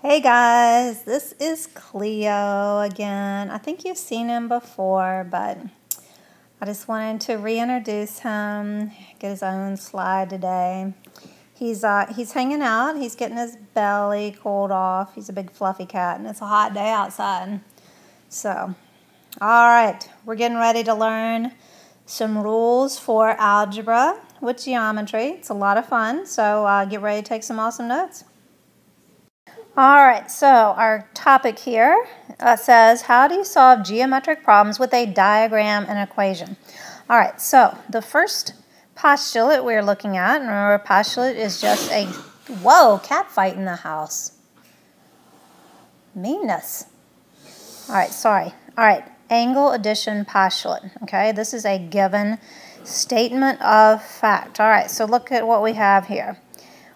Hey guys, this is Cleo again. I think you've seen him before, but I just wanted to reintroduce him, get his own slide today. He's hanging out, he's getting his belly cooled off. He's a big fluffy cat and it's a hot day outside. So, all right, we're getting ready to learn some rules for algebra with geometry. It's a lot of fun, so get ready to take some awesome notes. All right, so our topic here says, how do you solve geometric problems with a diagram and equation? All right, so the first postulate we're looking at, and remember, postulate is just a, whoa, cat fight in the house. Meanness. All right, sorry. All right, angle addition postulate, okay? This is a given statement of fact. All right, so look at what we have here.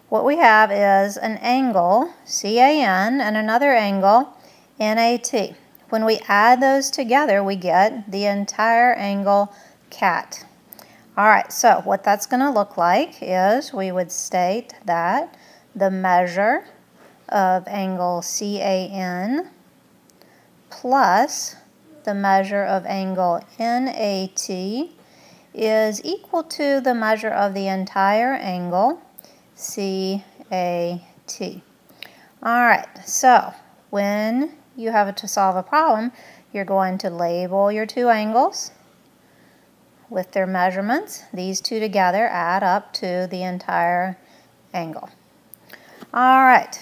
What we have is an angle, CAN, and another angle, NAT. When we add those together, we get the entire angle CAT. All right, so what that's going to look like is we would state that the measure of angle CAN plus the measure of angle NAT is equal to the measure of the entire angle CAT. All right, so when you have to solve a problem, you're going to label your two angles with their measurements. These two together add up to the entire angle. All right,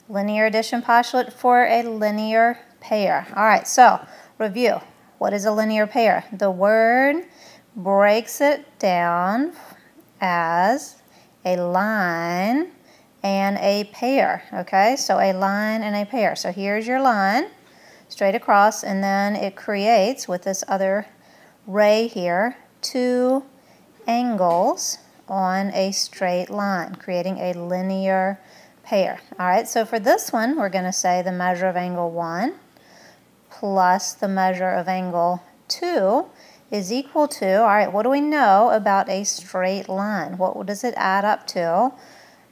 linear addition postulate for a linear pair. All right, so review. What is a linear pair? The word breaks it down as a line and a pair, okay? So a line and a pair. So here's your line, straight across, and then it creates, with this other ray here, two angles on a straight line, creating a linear pair. All right, so for this one, we're going to say the measure of angle 1 plus the measure of angle 2 is equal to, all right, what do we know about a straight line? What does it add up to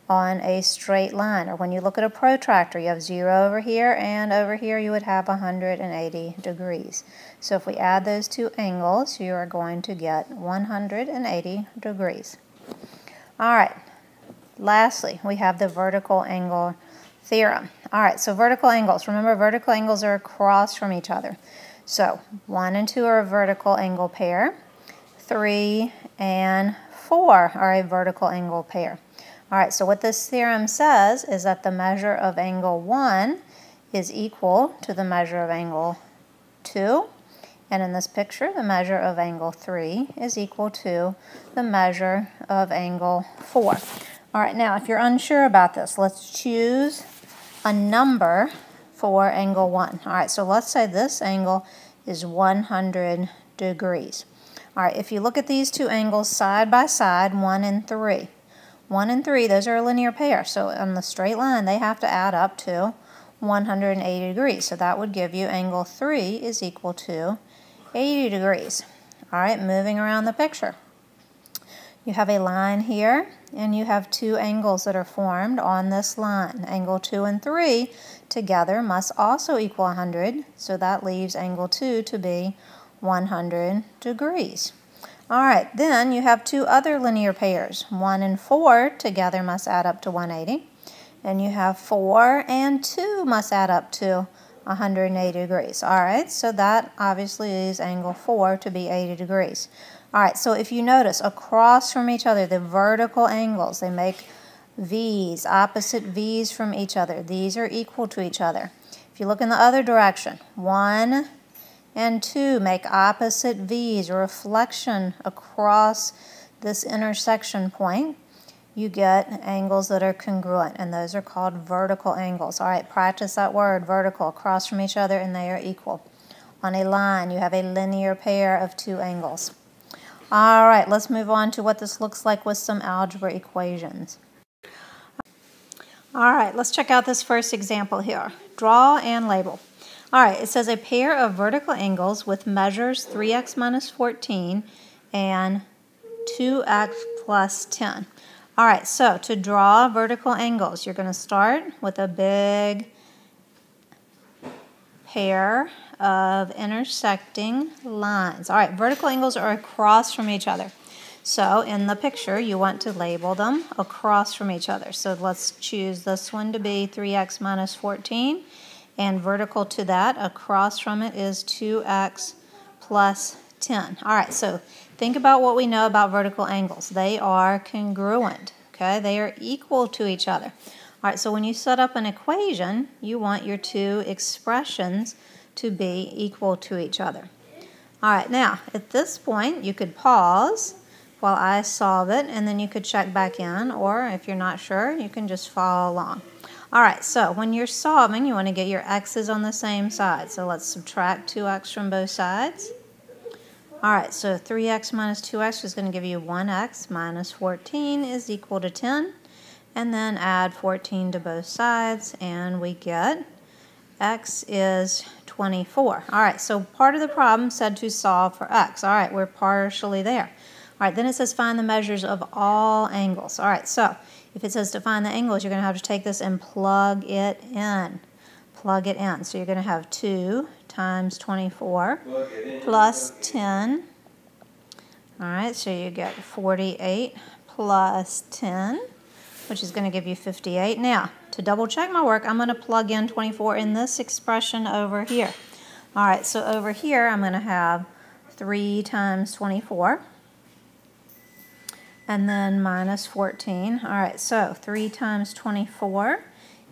on a straight line? Or when you look at a protractor, you have 0 over here, and over here you would have 180 degrees. So if we add those two angles, you are going to get 180 degrees. All right, lastly, we have the vertical angle theorem. All right, so vertical angles. Remember, vertical angles are across from each other. So 1 and 2 are a vertical angle pair. 3 and 4 are a vertical angle pair. All right, so what this theorem says is that the measure of angle 1 is equal to the measure of angle 2. And in this picture, the measure of angle 3 is equal to the measure of angle 4. All right, now if you're unsure about this, let's choose a number for angle 1. All right, so let's say this angle is 100 degrees. All right, if you look at these two angles side by side, 1 and 3. 1 and 3, those are a linear pair. So on the straight line, they have to add up to 180 degrees. So that would give you angle 3 is equal to 80 degrees. All right, moving around the picture. You have a line here, and you have two angles that are formed on this line. Angle 2 and 3 together must also equal 100, so that leaves angle 2 to be 100 degrees. All right, then you have two other linear pairs. 1 and 4 together must add up to 180, and you have 4 and 2 must add up to 180 degrees. All right, so that obviously leaves angle 4 to be 80 degrees. All right, so if you notice, across from each other, the vertical angles, they make V's, opposite V's from each other. These are equal to each other. If you look in the other direction, 1 and 2 make opposite V's, a reflection across this intersection point. You get angles that are congruent, and those are called vertical angles. All right, practice that word, vertical, across from each other, and they are equal. On a line, you have a linear pair of two angles. All right, let's move on to what this looks like with some algebra equations. All right, let's check out this first example here. Draw and label. All right, it says a pair of vertical angles with measures 3x minus 14 and 2x plus 10. All right, so to draw vertical angles, you're going to start with a big pair of intersecting lines. All right, vertical angles are across from each other. So in the picture, you want to label them across from each other. So let's choose this one to be 3x minus 14. And vertical to that, across from it, is 2x plus 10. All right, so think about what we know about vertical angles. They are congruent, okay? They are equal to each other. All right, so when you set up an equation, you want your two expressions to be equal to each other. All right, now, at this point, you could pause while I solve it, and then you could check back in, or if you're not sure, you can just follow along. All right, so when you're solving, you want to get your x's on the same side. So let's subtract 2x from both sides. All right, so 3x minus 2x is going to give you 1x minus 14 is equal to 10. And then add 14 to both sides, and we get x is 24. All right, so part of the problem said to solve for x. All right, we're partially there. All right, then it says find the measures of all angles. All right, so if it says to find the angles, you're going to have to take this and plug it in. Plug it in. So you're going to have 2 times 24 plus 10. All right, so you get 48 plus 10, which is going to give you 58. Now, to double check my work, I'm going to plug in 24 in this expression over here. All right, so over here, I'm going to have 3 times 24. And then minus 14. All right, so 3 times 24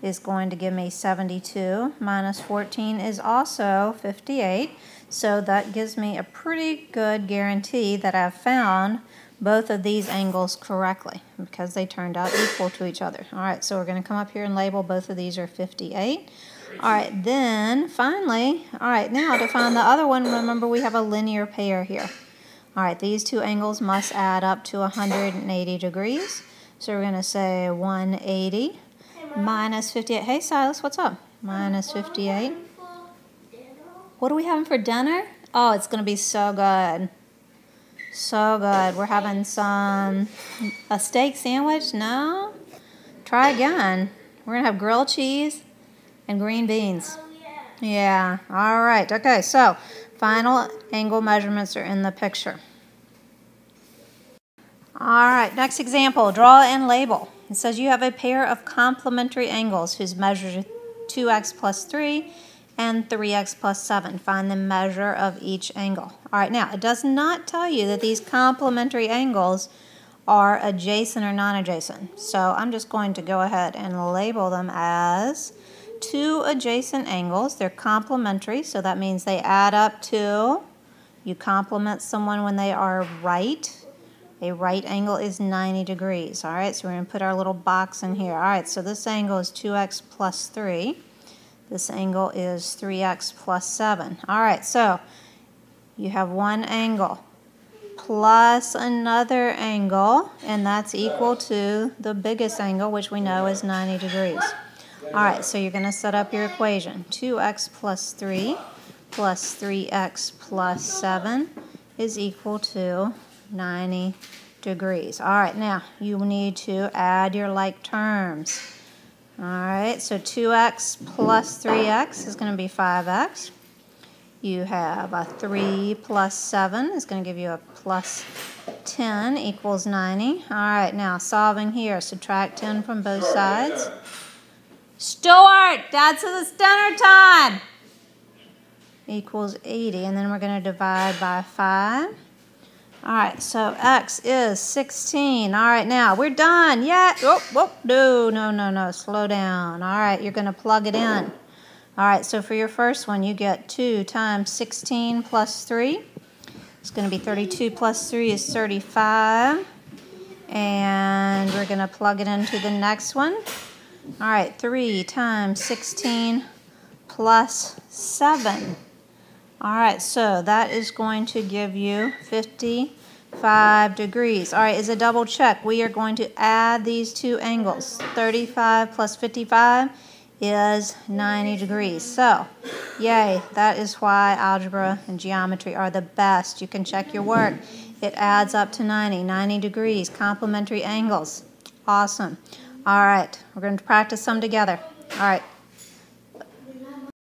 is going to give me 72. Minus 14 is also 58. So that gives me a pretty good guarantee that I've found both of these angles correctly because they turned out equal to each other. All right, so we're going to come up here and label both of these are 58. All right, then finally, all right, now to find the other one, remember we have a linear pair here. All right, these two angles must add up to 180 degrees. So we're going to say 180 minus 58. Hey, Silas, what's up? Minus 58. What are we having for dinner? Oh, it's going to be so good. So good. We're having a steak sandwich? No? Try again. We're going to have grilled cheese and green beans. Yeah. All right. Okay, so final angle measurements are in the picture. All right, next example, draw and label. It says you have a pair of complementary angles whose measures are 2x plus 3 and 3x plus 7. Find the measure of each angle. All right, now, it does not tell you that these complementary angles are adjacent or non-adjacent. So I'm just going to go ahead and label them as two adjacent angles. They're complementary, so that means they add up to, you complement someone when they are right. A right angle is 90 degrees. All right, so we're going to put our little box in here. All right, so this angle is 2x plus 3. This angle is 3x plus 7. All right, so you have one angle plus another angle, and that's equal to the biggest angle, which we know is 90 degrees. All right, so you're going to set up your equation. 2x plus 3 plus 3x plus 7 is equal to 90 degrees. All right, now you need to add your like terms. All right, so 2x plus 3x is going to be 5x. You have a 3 plus 7 is going to give you a plus 10 equals 90. All right, now solving here, subtract 10 from both sides. Stuart, Dad says it's dinner time. Equals 80, and then we're going to divide by 5. All right, so x is 16. All right, now we're done. Yeah. Oh, no. Slow down. All right, you're going to plug it in. All right, so for your first one, you get 2 times 16 plus 3. It's going to be 32 plus 3 is 35. And we're going to plug it into the next one. All right, 3 times 16 plus 7. All right, so that is going to give you 55 degrees. All right, as a double check, we are going to add these two angles. 35 plus 55 is 90 degrees. So, yay, that is why algebra and geometry are the best. You can check your work. It adds up to 90 degrees, complementary angles. Awesome. All right, we're going to practice some together. All right.